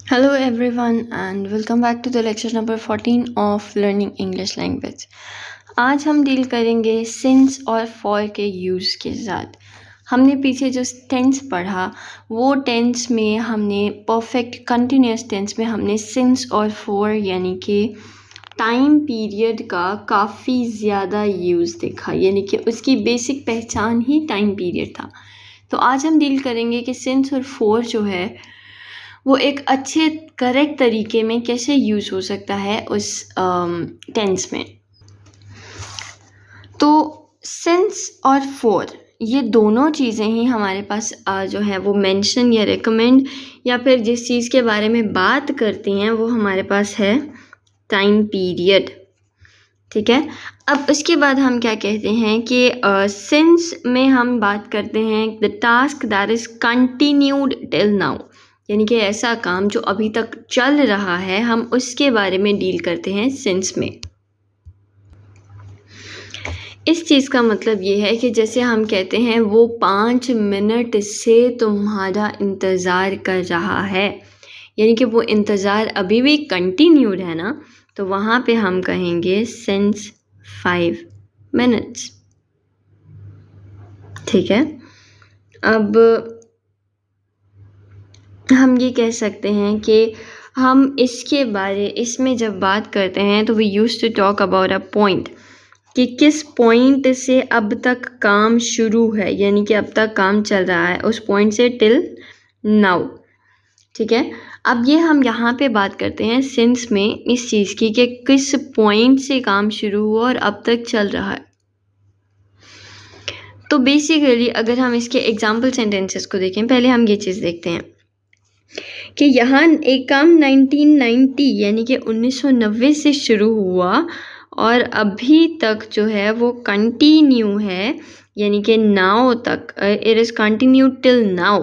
Hello everyone and welcome back to the lecture number 14 of Learning English Language। आज हम deal करेंगे since और for के use के साथ। हमने पीछे जो टेंस पढ़ा वो टेंस में हमने परफेक्ट कंटिन्यूस टेंस में हमने सिंस और फॉर यानी कि टाइम पीरियड का काफ़ी ज़्यादा यूज़ देखा, यानी कि उसकी बेसिक पहचान ही टाइम पीरियड था। तो आज हम डील करेंगे कि सिंस और फॉर जो है वो एक अच्छे करेक्ट तरीके में कैसे यूज़ हो सकता है उस टेंस में। तो सिंस और फॉर ये दोनों चीज़ें ही हमारे पास जो है वो मेंशन या रिकमेंड या फिर जिस चीज़ के बारे में बात करती हैं वो हमारे पास है टाइम पीरियड। ठीक है, अब उसके बाद हम क्या कहते हैं कि सिंस में हम बात करते हैं the task that is continued till now, यानी कि ऐसा काम जो अभी तक चल रहा है, हम उसके बारे में डील करते हैं सिंस में। इस चीज़ का मतलब ये है कि जैसे हम कहते हैं वो 5 मिनट से तुम्हारा इंतज़ार कर रहा है, यानी कि वो इंतज़ार अभी भी कंटिन्यूड है ना, तो वहाँ पे हम कहेंगे सिंस 5 मिनट्स। ठीक है, अब हम ये कह सकते हैं कि हम इसमें जब बात करते हैं तो we use to talk about a point, कि किस पॉइंट से अब तक काम शुरू है, यानी कि अब तक काम चल रहा है उस पॉइंट से टिल नाउ। ठीक है, अब ये हम यहाँ पे बात करते हैं सिंस में इस चीज़ की कि किस पॉइंट से काम शुरू हुआ और अब तक चल रहा है। तो बेसिकली अगर हम इसके एग्जाम्पल सेंटेंसेस को देखें, पहले हम ये चीज़ देखते हैं कि यहाँ एक काम 1990 यानी कि 1990 से शुरू हुआ और अभी तक जो है वो कंटिन्यू है, यानी कि नाउ तक, it is continue till now.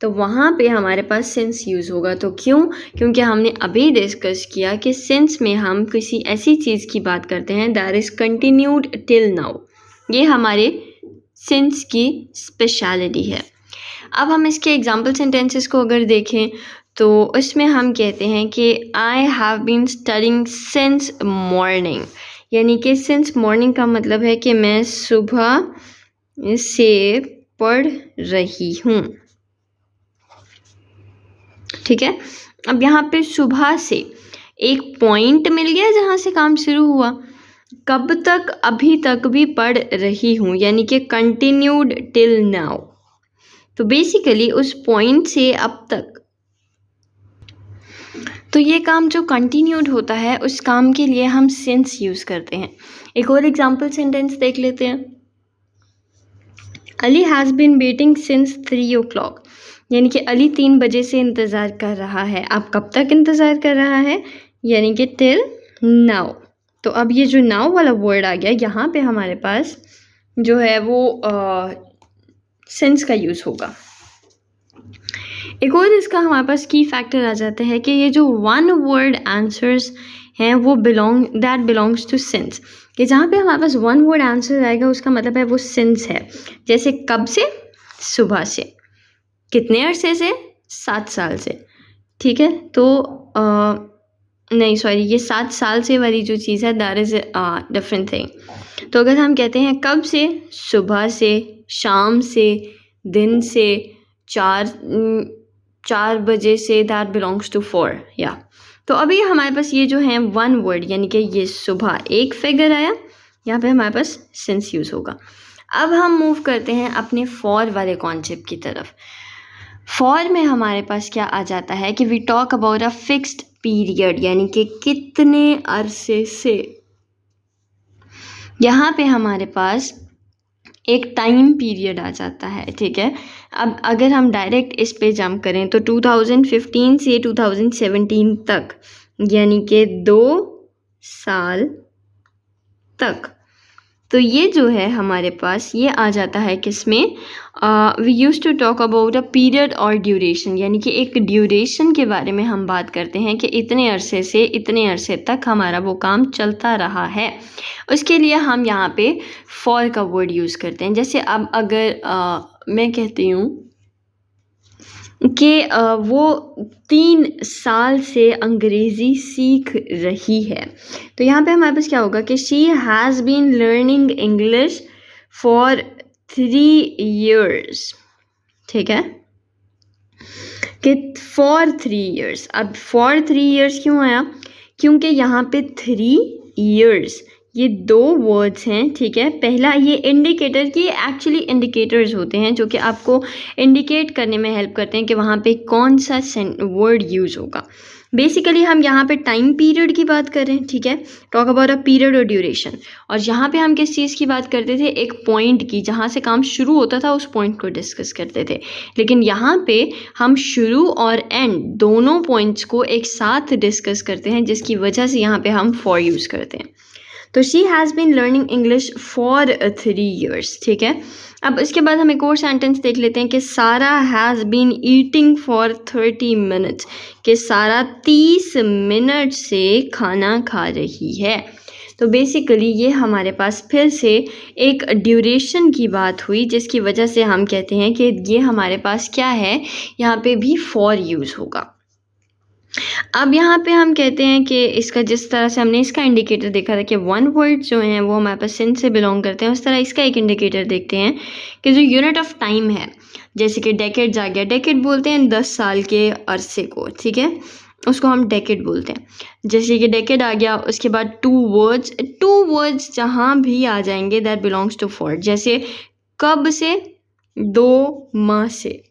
तो वहाँ पे हमारे पास सिंस यूज़ होगा। तो क्योंकि हमने अभी डिस्कस किया कि सिंस में हम किसी ऐसी चीज़ की बात करते हैं that is continued till now. ये हमारे सिंस की स्पेशलिटी है। अब हम इसके एग्जाम्पल सेंटेंसेस को अगर देखें तो उसमें हम कहते हैं कि I have been studying since morning, यानी कि सिंस मॉर्निंग का मतलब है कि मैं सुबह से पढ़ रही हूँ। ठीक है, अब यहाँ पे सुबह से एक पॉइंट मिल गया जहाँ से काम शुरू हुआ, कब तक, अभी तक भी पढ़ रही हूँ, यानी कि कंटिन्यूड टिल नाउ। तो बेसिकली उस पॉइंट से अब तक, तो ये काम जो कंटिन्यूड होता है उस काम के लिए हम सिंस यूज़ करते हैं। एक और एग्जाम्पल सेंटेंस देख लेते हैं। Ali has been waiting since 3 o'clock, यानी कि अली 3 बजे से इंतज़ार कर रहा है। अब कब तक इंतज़ार कर रहा है, यानी कि टिल नाउ। तो अब ये जो नाउ वाला वर्ड आ गया, यहाँ पे हमारे पास जो है वो सिंस का यूज़ होगा। एक और इसका हमारे पास की फैक्टर आ जाता है कि ये जो वन वर्ड आंसर्स हैं वो बिलोंग्स टू सिंस, कि जहाँ पे हमारे पास वन वर्ड आंसर आएगा उसका मतलब है वो सिंस है। जैसे कब से, सुबह से, कितने अरसे से, 7 साल से। ठीक है, तो नहीं सॉरी, ये 7 साल से वाली जो चीज़ है दैट इज़ डिफरेंट थिंग। तो अगर हम कहते हैं कब से, सुबह से, शाम से, दिन से, 4 बजे से, दैट बिलोंग्स टू 4 या। तो अभी हमारे पास ये जो है वन वर्ड, यानी कि ये सुबह एक फिगर आया, यहाँ पे हमारे पास सिंस यूज़ होगा। अब हम मूव करते हैं अपने फॉर वाले कॉन्सेप्ट की तरफ। फॉर में हमारे पास क्या आ जाता है कि we talk about a fixed period, यानी कि कितने अरसे से। यहाँ पे हमारे पास एक टाइम पीरियड आ जाता है। ठीक है, अब अगर हम डायरेक्ट इस पे जंप करें तो 2015 से 2017 तक, यानी कि 2 साल तक। तो ये जो है हमारे पास ये आ जाता है किसमें, we use to talk about a period और ड्यूरेशन, यानी कि एक ड्यूरेशन के बारे में हम बात करते हैं कि इतने अरसे से इतने अरसे तक हमारा वो काम चलता रहा है। उसके लिए हम यहाँ पे फॉर का वर्ड यूज़ करते हैं। जैसे अब अगर मैं कहती हूँ कि वो 3 साल से अंग्रेज़ी सीख रही है। तो यहाँ पे हमारे पास क्या होगा कि she has been learning English for 3 years, ठीक है? कि फॉर 3 इयर्स। अब फॉर 3 इयर्स क्यों आया? क्योंकि यहाँ पे 3 इयर्स ये 2 वर्ड्स हैं, ठीक है? पहला ये इंडिकेटर, कि एक्चुअली इंडिकेटर्स होते हैं जो कि आपको इंडिकेट करने में हेल्प करते हैं कि वहाँ पे कौन सा वर्ड यूज़ होगा। बेसिकली हम यहाँ पे टाइम पीरियड की बात कर रहे हैं, ठीक है? टॉक अबाउट अ पीरियड और ड्यूरेशन। और यहाँ पे हम किस चीज़ की बात करते थे? एक पॉइंट की, जहाँ से काम शुरू होता था उस पॉइंट को डिस्कस करते थे। लेकिन यहाँ पे हम शुरू और एंड दोनों पॉइंट्स को एक साथ डिस्कस करते हैं, जिसकी वजह से यहाँ पे हम फॉर यूज़ करते हैं। तो she has been learning English for 3 years, ठीक है? अब इसके बाद हम एक और सेंटेंस देख लेते हैं कि Sara has been eating for 30 minutes, कि सारा 30 मिनट से खाना खा रही है। तो बेसिकली ये हमारे पास फिर से एक ड्यूरेशन की बात हुई, जिसकी वजह से हम कहते हैं कि ये हमारे पास क्या है, यहाँ पे भी फॉर यूज़ होगा। अब यहाँ पे हम कहते हैं कि इसका, जिस तरह से हमने इसका इंडिकेटर देखा था कि 1 वर्ड जो हैं वो हमारे पास सिंस से बिलोंग करते हैं, उस तरह इसका एक इंडिकेटर देखते हैं कि जो यूनिट ऑफ टाइम है, जैसे कि डेकेड्स आ गया। डेकेड बोलते हैं 10 साल के अरसे को, ठीक है? उसको हम डेकेड बोलते हैं। जैसे कि डेकेड आ गया, उसके बाद 2 वर्ड्स जहाँ भी आ जाएंगे दैट बिलोंग्स टू फॉर। जैसे कब से, 2 माह से,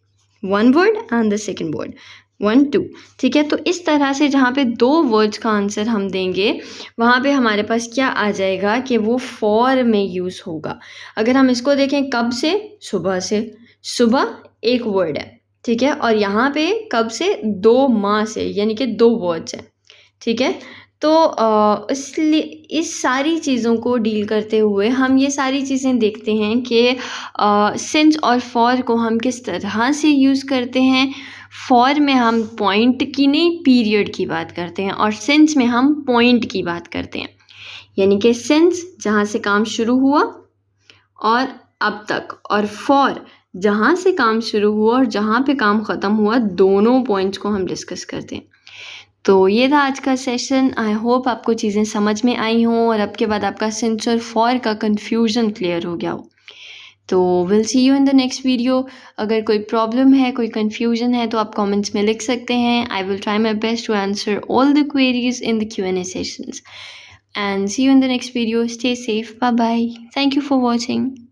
1 word and the second word 1 2, ठीक है? तो इस तरह से जहाँ पे 2 वर्ड्स का आंसर हम देंगे, वहाँ पे हमारे पास क्या आ जाएगा कि वो फॉर में यूज़ होगा। अगर हम इसको देखें, कब से, सुबह से, सुबह एक वर्ड है, ठीक है? और यहाँ पे कब से, 2 माह से, यानी कि 2 वर्ड्स हैं, ठीक है? तो इसलिए इस सारी चीज़ों को डील करते हुए हम ये सारी चीज़ें देखते हैं कि सिंस और फॉर को हम किस तरह से यूज़ करते हैं। फॉर में हम पॉइंट की नहीं, पीरियड की बात करते हैं, और सिंस में हम पॉइंट की बात करते हैं। यानी कि सिंस जहाँ से काम शुरू हुआ और अब तक, और फॉर जहाँ से काम शुरू हुआ और जहाँ पे काम ख़त्म हुआ, दोनों पॉइंट्स को हम डिस्कस करते हैं। तो ये था आज का सेशन। आई होप आपको चीज़ें समझ में आई हों और अब के बाद आपका सिंस और फॉर का कन्फ्यूज़न क्लियर हो गया हो। तो will see you in the next video. अगर कोई प्रॉब्लम है, कोई कन्फ्यूजन है, तो आप कमेंट्स में लिख सकते हैं। I will try my best to answer all the queries in the Q&A sessions, and see you in the next video. Stay safe, bye bye, thank you for watching.